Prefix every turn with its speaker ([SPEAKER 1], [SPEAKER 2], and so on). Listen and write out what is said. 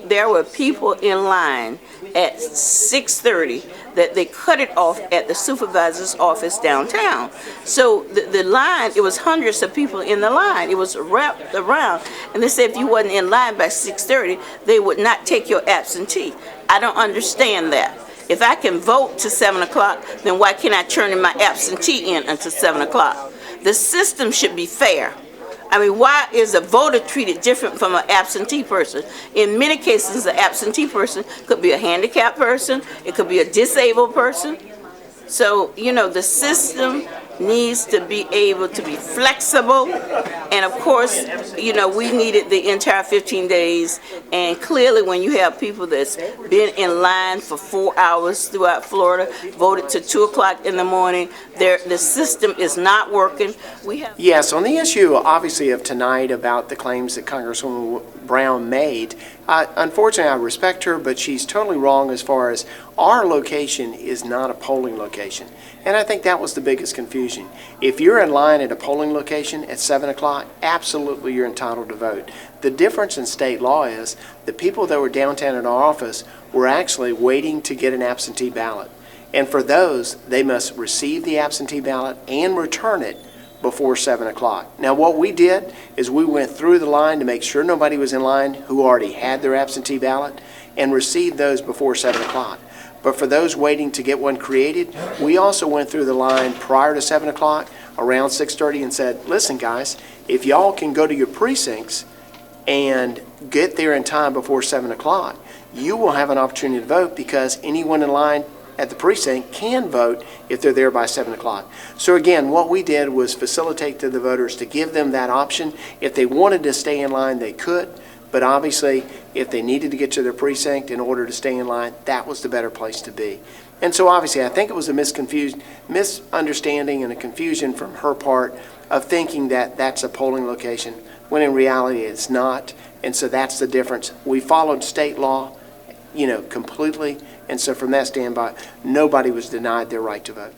[SPEAKER 1] there were people in line at 6:30 that they cut it off at the supervisor's office downtown. So the line, it was hundreds of people in the line. It was wrapped around. And they said if you wasn't in line by 6:30, they would not take your absentee. I don't understand that. If I can vote to 7 o'clock, then why can't I turn in my absentee in until 7 o'clock? The system should be fair. I mean, why is a voter treated different from an absentee person? In many cases, an absentee person could be a handicapped person. It could be a disabled person. So, you know, the system needs to be able to be flexible. And of course, you know, we needed the entire 15 days. And clearly when you have people that's been in line for 4 hours throughout Florida, voted to 2 o'clock in the morning, the system is not working.
[SPEAKER 2] Yes, on the issue, obviously, of tonight about the claims that Congresswoman Brown made, unfortunately, I respect her, but she's totally wrong as far as our location is not a polling location. And I think that was the biggest confusion. If you're in line at a polling location at 7 o'clock, absolutely you're entitled to vote. The difference in state law is the people that were downtown at our office were actually waiting to get an absentee ballot. And for those, they must receive the absentee ballot and return it before 7 o'clock. Now what we did is we went through the line to make sure nobody was in line who already had their absentee ballot and received those before 7 o'clock. But for those waiting to get one created, we also went through the line prior to 7 o'clock, around 6:30, and said, listen guys, if y'all can go to your precincts and get there in time before 7 o'clock, you will have an opportunity to vote because anyone in line at the precinct can vote if they're there by 7 o'clock. So again, what we did was facilitate to the voters to give them that option. If they wanted to stay in line, they could. But obviously, if they needed to get to their precinct in order to stay in line, that was the better place to be. And so obviously, I think it was a misunderstanding and a confusion from her part of thinking that that's a polling location, when in reality it's not. And so that's the difference. We followed state law, you know, completely. And so from that standpoint, nobody was denied their right to vote.